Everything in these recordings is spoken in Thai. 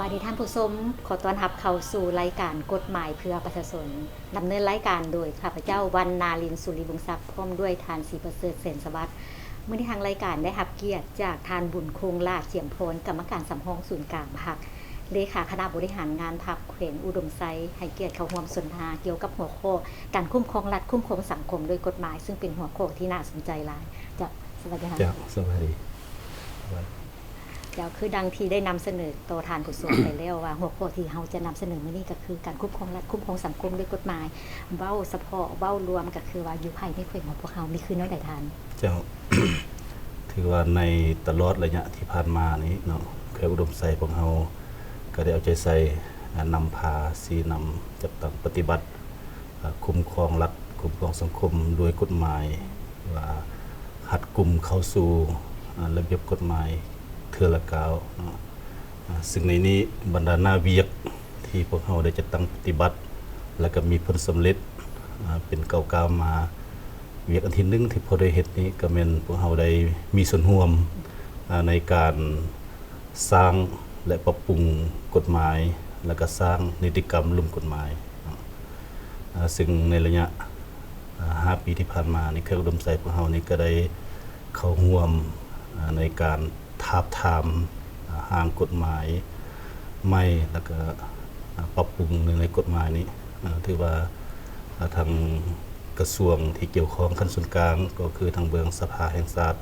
วัสดีท่านผู้ชมขอต้อนรับเข้าสู่รายการกฎหมายเพื่อประชาชนดำเนินรายการโดยข้าพเจ้าวันนาลินสุริบุงศักดิ์พร้อมด้วยทานศรีประเสริฐเสนสวัสดิ์เมื่อที่ทางรายการได้รับเกียรติจากทานบุญคงลาดเฉียมพลกรรมการสำรองศูนย์กลางพรรคเลขาคณะบริหารงานพรรคแขวงอุดมไซให้เกียรติเข้าร่วมสนทนาเกี่ยวกับหัวข้อการคุ้มครองรัฐคุ้มครองสังคมโดยกฎหมายซึ่งเป็นหัวข้อที่น่าสนใจหลายจะสวัสดีค่ะ สวัสดีเดี๋ยวคือดังที่ได้นำเสนอต่อทานผู้ชมไปแล้วว่าหัวข้อที่เราจะนำเสนอมื้อนี้ก็คือการคุ้มครองรัฐคุ้มครองสังคมด้วยกฎหมายเว้าเฉพาะเว้ารวมก็คือว่าอยู่ภายในแขวงของพวกเรามีคือน้อยใดทานเจ้า ถือว่าในตลอดระยะที่ผ่านมานี้เนาะแขวงอุดมไซพวกเราก็ได้เอาใจใส่นำพาสีนำจัดตั้งปฏิบัติคุ้มครองรัฐคุ้มครองสังคมโดยกฎหมายว่าหัดกลุ่มเข้าสู่ระเบียบกฎหมายเทื่อละกาวเนาะซึ่งในนี้บรรดาหน้าเวียกที่พวกเราได้จัดตั้งปฏิบัติแล้วก็มีผลสำเร็จเป็นเก่าๆมาเวียกอันที่1ที่พอได้เฮ็ดนี้ก็แม่นพวกเราได้มีส่วนร่วมในการสร้างและปรับปรุงกฎหมายแล้วก็สร้างนิติกรรมลุ่มกฎหมายซึ่งในระยะ5 ปีที่ผ่านมานี่แขวงอุดมไซพวกเรานี่ก็ได้เข้าร่วมในการทาบทามร่างกฎหมายใหม่แล้วก็ปรับปรุงในกฎหมายนี้ถือว่าทางกระทรวงที่เกี่ยวข้องขั้นส่วนกลางก็คือทางเบืองสภาแห่งชาติ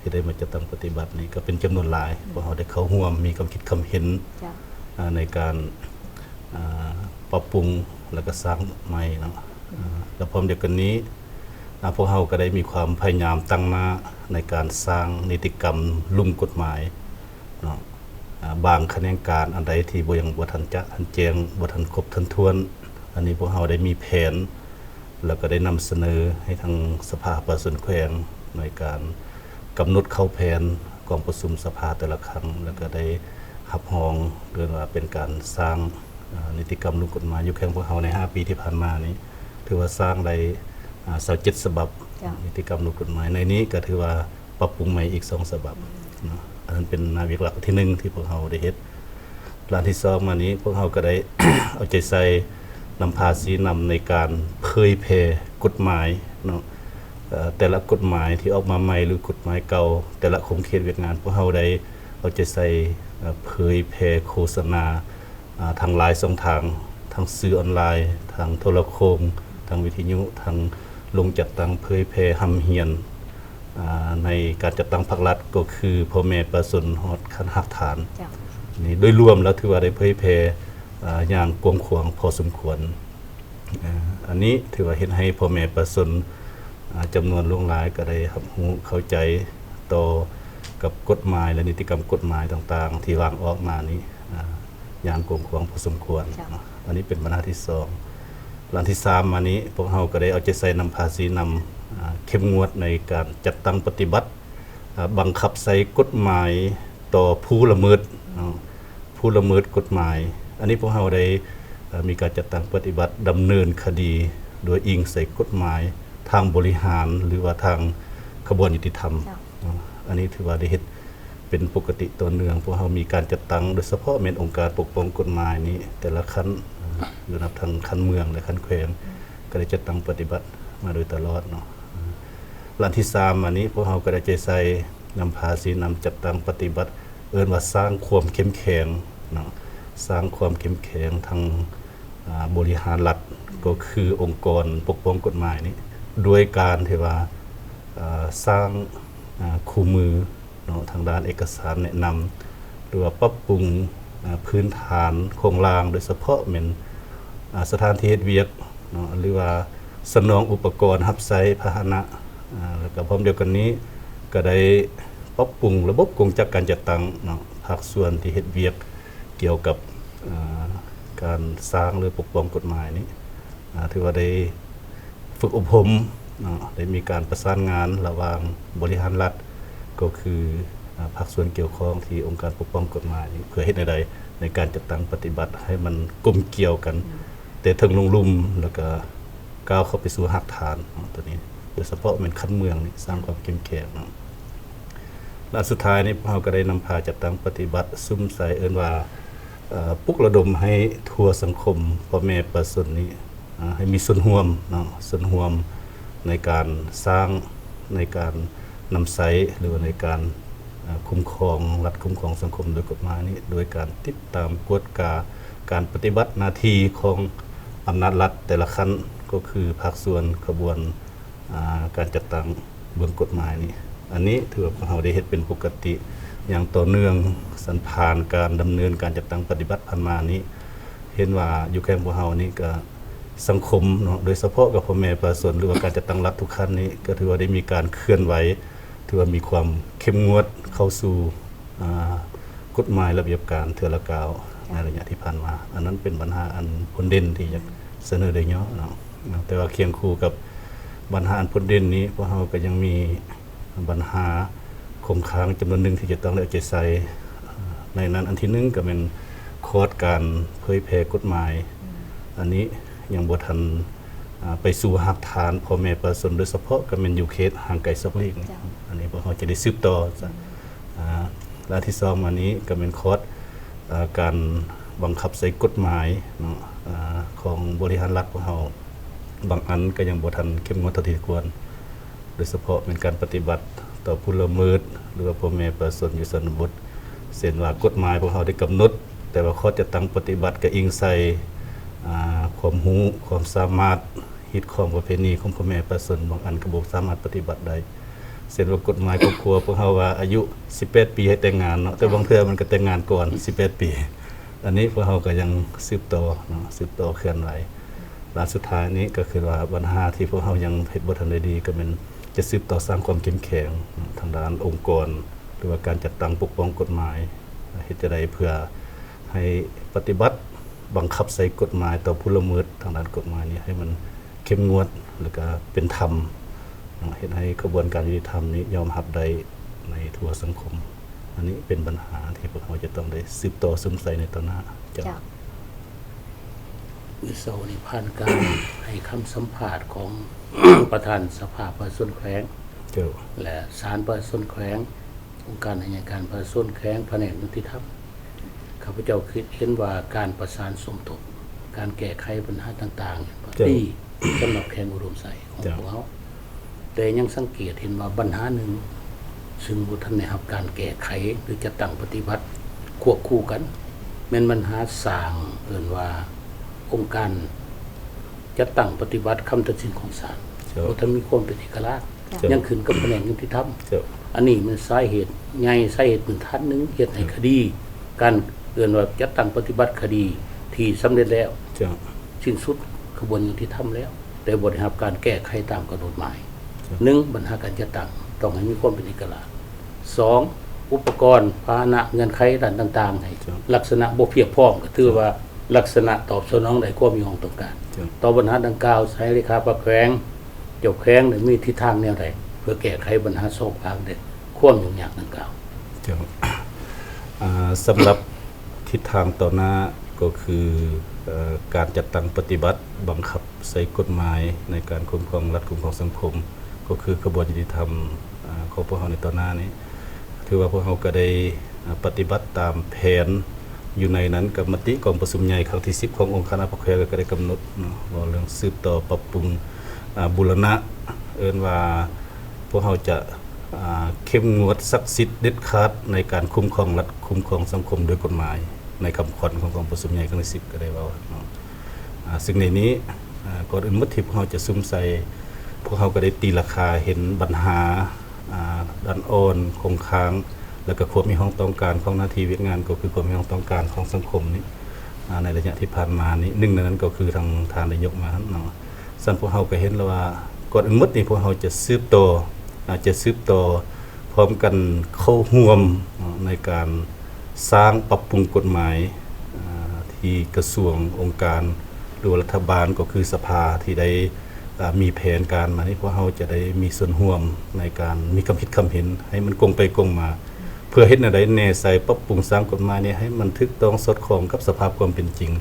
ที่ได้มาจัดตั้งปฏิบัตินี้ก็เป็นจำนวนหลายเพราะเราได้เข้าร่วมมีความคิดความเห็นในการปรับปรุงแล้วก็สร้างใหม่เนาะแล้วพร้อมเดียวกันนี้พวกเราก็ได้มีความพยายามตั้งหน้าในการสร้างนิติกรรมลุ่มกฎหมายเนาะบางแขนงการอันใดที่บ่ยังบ่ทันจะทันแจ้งบ่ทันครบทันถ้วนอันนี้พวกเราได้มีแผนแล้วก็ได้นำเสนอให้ทางสภาประชาชนแขวงในการกำหนดเข้าแผนกองประชุมสภาแต่ละครั้งแล้วก็ได้รับรองเรื่องว่าเป็นการสร้างนิติกรรมลุ่มกฎหมายอยู่แขวงพวกเราใน5 ปีที่ผ่านมานี้ถือว่าสร้างได้27 ฉบับนิติกรรมลุ่มกฎหมายในนี้ก็ถือว่าปรับปรุงใหม่อีก2 ฉบับเนาะอันนั้นเป็นนาวิกหลักที่1ที่พวกเราได้เฮ็ดหลังที่2มานี้พวกเราก็ได้ เอาใจใส่นำพาสีนำในการเผยแพร่กฎหมายเนาะแต่ละกฎหมายที่ออกมาใหม่หรือกฎหมายเก่าแต่ละโครงเขตเวียกงานพวกเราได้เอาใจใส่เผยแพร่โฆษณาทางหลายช่องทางทางสื่อออนไลน์ทางโทรโข่งทางวิทยุทางลงจัดตั้งเผยแพร่หำเหียนในการจัดตั้งพรรครัฐก็คือพ่อแม่ประชาชนฮอดขั้นรากฐานนี่โดยรวมแล้วถือว่าได้เผยแพร่อย่างกว้างขวางพอสมควรอันนี้ถือว่าเห็นให้พ่อแม่ประชาชนจำนวนหลวงหลายก็ได้รับรู้เข้าใจต่อกับกฎหมายและนิติกรรมกฎหมายต่างๆที่วางออกมานี้อย่างกว้างขวางพอสมควรอันนี้เป็นบรรทัดที่2หลังที่3มานี้พวกเราก็ได้เอาใจใส่นำภาษีนำเข้มงวดในการจัดตั้งปฏิบัติบังคับใช้กฎหมายต่อผู้ละเมิดกฎหมายอันนี้พวกเราได้มีการจัดตั้งปฏิบัติดำเนินคดีโดยอิงใส่กฎหมายทางบริหารหรือว่าทางขบวนยุติธรรมอันนี้ถือว่าได้เฮ็ดเป็นปกติต่อเนื่องพวกเรามีการจัดตั้งโดยเฉพาะแม่นองค์การปกป้องกฎหมายนี้แต่ละขั้นอยู่นับทางขั้นเมืองและขั้นแขวงก็ได้จัดตั้งปฏิบัติมาโดยตลอดเนาะหลังที่3อันนี้พวกเราก็ได้ใจใส่นำพาสีนำจัดตั้งปฏิบัติเอิ้นว่าสร้างความเข้มแข็งเนาะสร้างความเข้มแข็งทางบริหารรัฐก็คือองค์กรปกป้องกฎหมายนี้ด้วยการที่ว่าสร้างคู่มือเนาะทางด้านเอกสารแนะนำหรือว่าปรับปรุงพื้นฐานโครงสร้างโดยเฉพาะเหมือนสถานที่เฮ็ดเวียกเนาะหรือว่าสนองอุปกรณ์รับใช้พาหนะแล้วก็พร้อมเดียวกันนี้ก็ได้ปรับปรุงระบบกงจักรการจัดตั้งเนาะภาคส่วนที่เฮ็ดเวียกเกี่ยวกับการสร้างหรือปกป้องกฎหมายนี้ถือว่าได้ฝึกอบรมได้มีการประสานงานระหว่างบริหารรัฐก็คือภาคส่วนเกี่ยวข้องที่องค์การปกป้องกฎหมายเพื่อเฮ็ดใดในการจัดตั้งปฏิบัติให้มันกลมเกี่ยวกันแต่ถึงลุ่มแล้วก็ก้าวเข้าไปสู่รากฐานตัวนี้โดยเฉพาะเป็นขั้นเมืองนี่สร้างความเข้มแข็งและสุดท้ายนี้เราก็ได้นำพาจัดตั้งปฏิบัติซุ่มใส่เอิ้นว่า ปลุกระดมให้ทั่วสังคมพ่อแม่ประชาชนนี้ให้มีส่วนร่วมเนาะส่วนร่วมในการสร้างในการนำใช้หรือว่าในการคุ้มครองรัฐคุ้มครองสังคมโดยกฎหมายนี้โดยการติดตามกฎการปฏิบัติหน้าที่ของอำนาจรัฐแต่ละขั้นก็คือภาคส่วนขบวนการจัดตั้งเบื้องกฎหมายนี้อันนี้ถือว่าเราได้เฮ็ดเป็นปกติอย่างต่อเนื่องสันผ่านการดำเนินการจัดตั้งปฏิบัติผ่านมานี้เห็นว่าอยู่แค่พวกเรานี้ก็สังคมเนาะโดยเฉพาะกับพ่อแม่ประชาชนหรือว่าการจัดตั้งรัฐทุกขั้นนี้ก็ถือว่าได้มีการเคลื่อนไหวถือว่ามีความเข้มงวดเข้าสู่กฎหมายระเบียบการเทื่อละกาวในระยะที่ผ่านมาอันนั้นเป็นปัญหาอันพ้นเด่นที่อยากเสนอได้เนาะแต่ว่าเคียงคู่กับปัญหาอันพ้นเด่นนี้พวกเราก็ยังมีปัญหาคงค้างจำนวนหนึ่งที่จะต้องได้เอาใจใส่ในนั้นอันที่หนึ่งก็เป็นคอร์สการเผยแพร่กฎหมายอันนี้ยังบ่ทันไปสู่หักฐานพ่อแม่ประชาชนโดยเฉพาะก็เป็นอยู่เขตห่างไกลซอกลีกอันนี้พวกเราจะได้สืบต่อและที่สองมานี้ก็เป็นคอร์สการบังคับใช้กฎหมายของบริหารรัฐของเราบางอันก็ยังบ่ทันเข้มงวดเท่าที่ควรโดยเฉพาะเป็นการปฏิบัติต่อผู้ละเมิดหรือว่าพ่อแม่ประชาชนอยู่ชนบทเช่นว่ากฎหมายพวกเราได้กำหนดแต่ว่าข้อจะตั้งปฏิบัติก็อิงใส่ความรู้ความสามารถฮิตของประเพณีของพ่อแม่ประชาชนบางอันก็บ่สามารถปฏิบัติได้เช่นว่ากฎหมายครอบครัวพวกเราว่าอายุ18ปีให้แต่งงานเนาะแต่บางเทื่อมันก็แต่งงานก่อน18ปีอันนี้พวกเราก็ยังสืบต่อเนาะสืบต่อเคลื่อนไหวและสุดท้ายนี้ก็คือว่าปัญหาที่พวกเรายังเฮ็ดบ่ทันได้ดีก็เป็นจะสืบต่อสร้างความเข้มแข็งทางด้านองค์กรหรือว่าการจัดตั้งปกป้องกฎหมายเฮ็ดจะได้เพื่อให้ปฏิบัติบังคับใช้กฎหมายต่อผู้ละเมิดทางด้านกฎหมายนี้ให้มันเข้มงวดแล้วก็เป็นธรรมเฮ็ดให้กระบวนการยุติธรรมนี้ยอมรับได้ในทั่วสังคมอันนี้เป็นปัญหาที่พวกเราจะต้องได้สืบต่อซึมใส่ในต่อหน้าเจ้าวิโสนิพานการให้คำสัมภาษณ์ของ ประธานสภาประชาชนแขวงและศาลประชาชนแขวงองค์การอัยการประชาชนแขวงแผนกยุติธรรมข้าพเจ้าคิดเห็นว่าการประสานสมทบการแก้ไขปัญหาต่างๆดีสำหรับแขวงอุดมไสยของพวกเราแต่ยังสังเกตเห็นว่าปัญหาหนึ่งซึ่งบ่ทันได้รับการแก้ไขหรือจะตั้งปฏิบัติควบคู่กันแม่นปัญหาสร้างเอิ้นว่าองค์การจะตั้งปฏิบัติคำตัดสินของศาลบ่ทันมีความเป็นเอกลักษณ์ยังขึ้นกับแผนกยุติธรรมอันนี้มันสาเหตุใหญ่สาเหตุพื้นฐานนึงเฮ็ดให้คดีการเอิ้นว่าจะตั้งปฏิบัติคดีที่สำเร็จแล้วสิ้นสุดกระบวนการยุติธรรมแล้วแต่บ่ได้รับการแก้ไขตามกฎหมาย1ปัญหาการจัดตั้งต้องให้มีความเป็นเอกลักษณ์2อุปกรณ์พาหนะเงื่อนไขด้านต่างๆให้ลักษณะบ่เพียบพร้อมก็ถือว่าลักษณะตอบสนองได้ความมีความต้องการต่อปัญหาดังกล่าวใช้เลขาประแขวงเจ้าแขวงได้มีทิศทางแนวใดเพื่อแก้ไขปัญหาโศกภาคเด็ดความยุ่งยากดังกล่าวสำหรับทิศทางต่อหน้าก็คือการจัดตั้งปฏิบัติบังคับใช้กฎหมายในการคุ้มครองรัฐคุ้มครองสังคมก็คือกระบวนการยุติธรรมของพวกเราในต่อหน้านี้ถือว่าพวกเราก็ได้ปฏิบัติตามแผนอยู่ในนั้นกับมติกองประชุมใหญ่ครั้งที่10ขององค์คณะปกครองก็ได้กำหนดว่าเรื่องสืบต่อปรับปรุงบูรณะเอิ้นว่าพวกเราจะเข้มงวดศักดิ์สิทธิ์เด็ดขาดในการคุ้มครองรัฐคุ้มครองสังคมโดยกฎหมายในคำขวัญของกองประชุมใหญ่ครั้งที่10ก็ได้ว่าซึ่งในนี้ก่อนอื่นมัธยพวกเราจะซุ่มใส่พวกเราก็ได้ตีราคาเห็นปัญหาด้านอ่อนคงค้างแล้วก็ความมีความต้องการของหน้าที่เวียกงานก็คือความมีความต้องการของสังคมนี้ในระยะที่ผ่านมานี้หนึ่งในนั้นก็คือทางทานนายกมาเนาะสั่นพวกเราก็เห็นแล้วว่าก่อนอื่นมัธยพวกเราจะสืบต่อพร้อมกันเข้าร่วมในการสร้างปรับปรุงกฎหมายที่กระทรวงองค์การหรือรัฐบาลก็คือสภาที่ได้มีแผนการมานี้พวกเราจะได้มีส่วนร่วมในการมีความคิดความเห็นให้มันกงไปกงมาเพื่อเฮ็ดแนวใดแน่ใส่ปรับปรุงสร้างกฎหมายนี้ให้มันถูกต้องสอดคล้องกับสภาพความเป็นจริง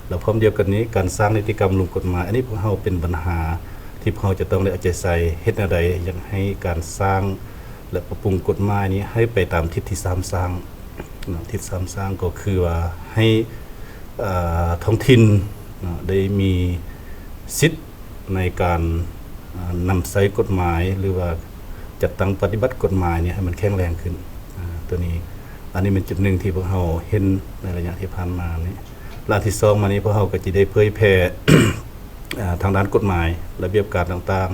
แล้วพร้อมเดียวกันนี้การสร้างนิติกรรมลงกฎหมายอันนี้พวกเราเป็นปัญหาที่พวกเราจะต้องได้เอาใจใส่เฮ็ดแนวใดอยากให้การสร้างและปรับปรุงกฎหมายนี้ให้ไปตามทิศที่สร้าง เนาะทิศ3สร้างก็คือว่าให้ท้องถิ่นเนาะได้มีสิทธิ์ในการนำใช้กฎหมายหรือว่าจัดตั้งปฏิบัติกฎหมายเนี่ยให้มันแข็งแรงขึ้นตัวนี้อันนี้เป็นจุดหนึ่งที่พวกเราเห็นในระยะที่ผ่านมานี่และที่2มานี้พวกเราก็จะได้เผยแพร่ ทางด้านกฎหมายระเบียบการต่าง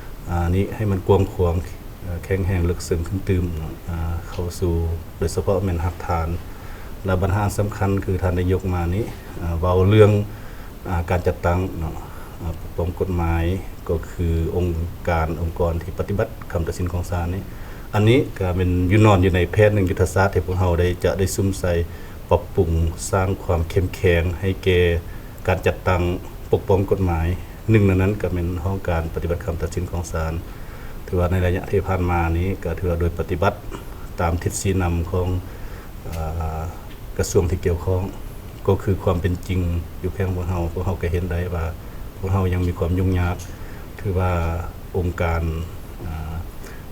ๆนี้ให้มันกว้างขวางแข็งแรงลึกซึ้งขึ้นตื่มเข้าสู่โดยเฉพาะแม่นหักฐานและปัญหาสำคัญคือท่านนายกมานี้เว้าเรื่องการจัดตั้งปกป้องกฎหมายก็คือองค์กรที่ปฏิบัติคำตัดสินของศาลนี้อันนี้ก็เป็นอยู่ในแผน1ยุทธศาสตร์ที่พวกเราได้ซุ่มใส่ปรับปรุงสร้างความเข้มแข็งให้แก่การจัดตั้งปกป้องกฎหมายหนึ่งในนั้นก็เป็นห้องการปฏิบัติคำตัดสินของศาลถือว่าในระยะที่ผ่านมานี้ก็ถือว่าโดยปฏิบัติตามทิศชี้นำของกระทรวงที่เกี่ยวข้องก็คือความเป็นจริงอยู่แค่พวกเราก็เห็นได้ว่าพวกเรายังมีความยุ่งยากคือว่าองค์การ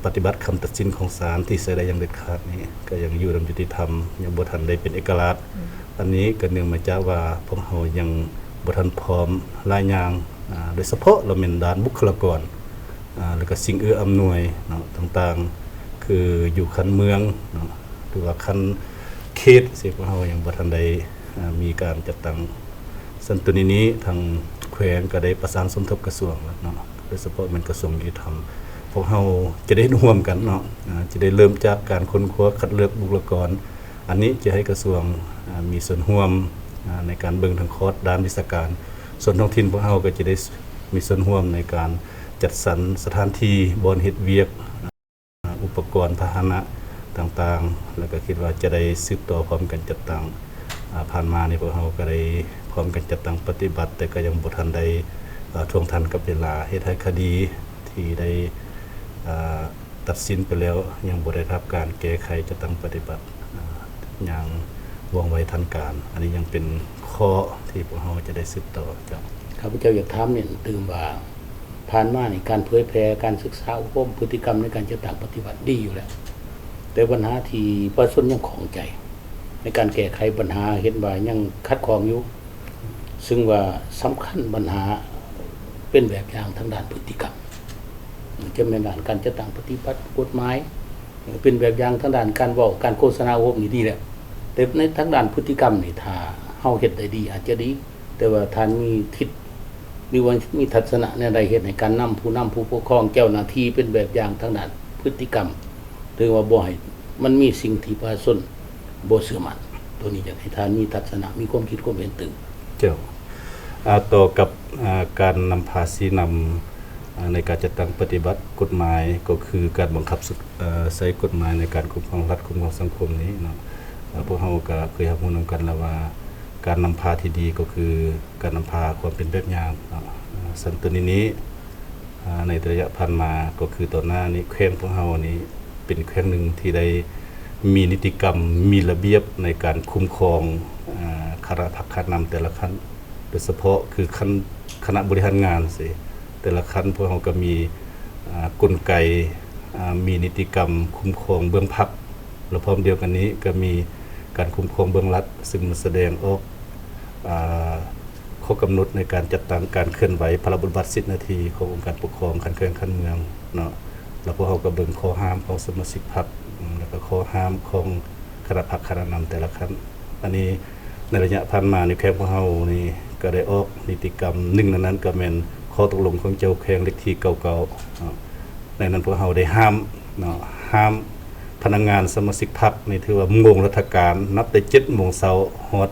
ปฏิบัติคำตัดสินของศาลที่ใช้ได้อย่างเด็ดขาดนี้ก็ยังอยู่ในยุติธรรมยังบ่ทันได้เป็นเอกราชอันนี้ก็เนื่องมาจากว่าพวกเรายังบ่ทันพร้อมหลายอย่างโดยเฉพาะเราเป็นด้านบุคลากรแล้วก็สิ่งอำนวยเนาะต่างๆคืออยู่คันเมืองเนาะหรือว่าคันเขตสิพวกเรายังบ่ทันได้มีการจัดตั้งส่วนตัวนี้ทางแขวงก็ได้ประสานสมทบกระทรวงเนาะโดยเฉพาะเป็นกระทรวงยุติธรรมพวกเราจะได้ร่วมกันเนาะจะได้เริ่มจากการค้นคว้าคัดเลือกบุคลากรอันนี้จะให้กระทรวงมีส่วนร่วมในการเบิ่งทางคอร์สด้านวิชาการส่วนท้องถิ่นพวกเราก็จะได้มีส่วนร่วมในการจัดสรรสถานที่บอนเฮ็ดเวียกอุปกรณ์พาหนะต่างๆแล้วก็คิดว่าจะได้สืบต่อพร้อมกันจัดตั้งผ่านมานี่พวกเราก็ได้พร้อมกันจัดตั้งปฏิบัติแต่ก็ยังบ่ทันได้ท่วงทันกับเวลาเฮ็ดให้คดีที่ได้ตัดสินไปแล้วยังบ่ได้รับการแก้ไขจัดตั้งปฏิบัติอย่างว่องไวทันการอันนี้ยังเป็นข้อที่พวกเราจะได้สืบต่อครับข้าพเจ้าอยากถามเนี่ยตื่มว่าผ่านมาในการเผยแพร่การศึกษาอบรมพฤติกรรมในการจัดตั้งปฏิบัติดีอยู่แล้วแต่ปัญหาที่ประชาชนยังของใจในการแก้ไขปัญหาเห็นว่ายังคัดของอยู่ซึ่งว่าสำคัญปัญหาเป็นแบบอย่างทางด้านพฤติกรรมจะเป็นด้านการจัดตั้งปฏิบัติกฎหมายเป็นแบบอย่างทางด้านการเว้าการโฆษณาอบรมนี่ดีแหละแต่ในทางด้านพฤติกรรมนี่ถ้าเฮาเฮ็ดได้ดีอาจจะดีแต่ว่าท่านมีทิศมีทัศนะในใดเฮ็ดให้การนำผู้ปกครองเจ้าหน้าที่เป็นแบบอย่างทางด้านพฤติกรรมถือว่าบ่ให้มันมีสิ่งที่ประชาชนบ่เชื่อมั่นตัวนี้อยากให้ท่านมีทัศนะมีความคิดความเห็นตื่นเจ้าต่อกับการนำภาษีนำในการจัดตั้งปฏิบัติกฎหมายก็คือการบังคับใช้กฎหมายในการคุ้มครองรัฐคุ้มครองสังคมนี้เนาะพวกเราก็เคยรับรู้นำกันแล้วว่าการนำพาที่ดีก็คือการนำพาความเป็นแบบอย่างสันตัวนี้ในระยะผ่านมาก็คือต่อหน้านี้แขวงพวกเรานี้เป็นแขวงหนึ่งที่ได้มีนิติกรรมมีระเบียบในการคุ้มครองคณะพักคณะนำแต่ละขั้นโดยเฉพาะคือคณะบริหารงานสิแต่ละขั้นพวกเราก็มีกลไกมีนิติกรรมคุ้มครองเบื้องพรรคและพร้อมเดียวกันนี้ก็มีการคุ้มครองเบื้องรัฐซึ่งมันแสดงออกข้อกำหนดในการจัดตั้งการเคลื่อนไหวพระบทบาท10 นาทีขององค์การปกครองขั้นเมืองเนาะแล้วพวกเราก็เบิ่งข้อห้ามของสมาชิกพรรคแล้วก็ข้อห้ามของคณะพรรคคณะนำแต่ละขั้นอันนี้ในระยะผ่านมาในแขวงพวกเรานี่ก็ได้ออกนิติกรรมหนึ่งในนั้นก็แม่นข้อตกลงของเจ้าแขวงเลขที่99ในนั้นพวกเราได้ห้ามเนาะห้ามพนักงานสมาชิกพรรคนี่ถือว่าโมงราชการนับแต่ 7:00 นเช้าฮอด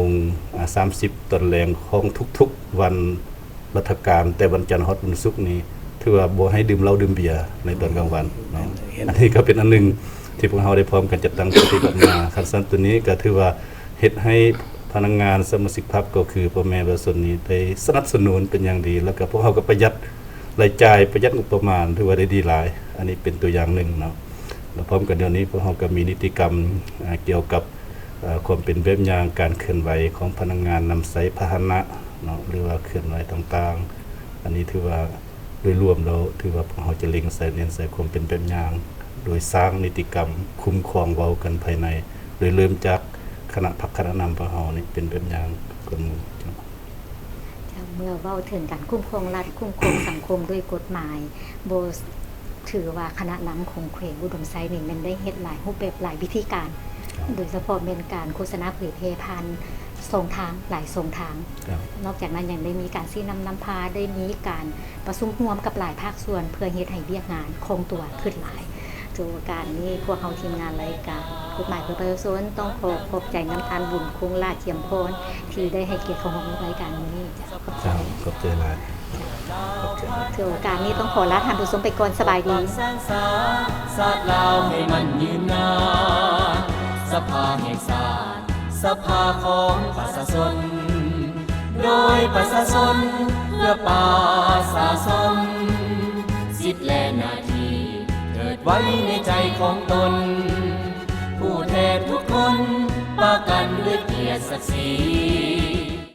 4:30 ตอนแลงของทุกๆวันราชการแต่วันจันทร์ฮอดวันศุกร์นี้ถือว่าบ่ให้ดื่มเหล้าดื่มเบียร์ในตอนกลางวันเนาะอันนี้ก็เป็นอันนึงที่พวกเราได้พร้อมกันจัดตั้งปฏิบัติมาขั้นตอนตัวนี้ก็ถือว่าเฮ็ดให้พนักงานสมาชิกพรรคก็คือพ่อแม่ประชาชนนี้ได้สนับสนุนเป็นอย่างดีแล้วก็พวกเราก็ประหยัดรายจ่ายประหยัดงบประมาณถือว่าได้ดีหลายอันนี้เป็นตัวอย่างนึงเนาะแล้วพร้อมกันเดี๋ยวนี้พวกเราก็มีนิติกรรมเกี่ยวกับความเป็นแบบอย่างการเคลื่อนไหวของพนักงานนำใช้พาหนะเนาะหรือว่าเคลื่อนไหวต่างๆอันนี้ถือว่าโดยรวมแล้วถือว่าพวกเราจะเล็งใส่เน้นใส่ความเป็นแบบอย่าง โดยสร้างนิติกรรมคุ้มครองเว้ากันภายในโดยเริ่มจากคณะพรรคคณะนำพระเฮานี่เป็นแบบอย่างคนหมู่เจ้า เมื่อเว้าถึงการคุ้มครองรัฐคุ้มครองสังคมด้วยกฎหมายโบถือว่าคณะนำของแขวงอุดมไซนี่มันได้เฮ็ดหลายรูปแบบหลายวิธีการ โดยเฉพาะเป็นการโฆษณาเผยแพร่ผ่านส่งทางหลายส่งทาง นอกจากนั้นยังได้มีการซี้นำพาได้มีการประชุมร่วมกับหลายภาคส่วนเพื่อเฮ็ดให้เวียกงานคงตัวขึ้นหลายโดยการนี้พวกเฮาทีมงานรายการกฎหมายเพื่อประชาชนต้องขอขอบใจน้ำทานบุญคงลาเทียมพรที่ได้ให้เกียรติเข้าร่วมรายการนี้จ้ะขอบใจ ขอบใจหลายขอบใจ ถือโอกาสนี้ต้องขอลาท่านผู้ชมไปก่อนสบายดี แสนสาศาสตร์ลาวให้มันยืนนานสภาแห่งศาสตร์สภาของประชาชนโดยประชาชนเพื่อประชาชนสิทธิและหน้าที่เกิดไว้ในใจของตน ผู้แทนทุกคนประกันด้วยเกียรติศักดิ์ศรี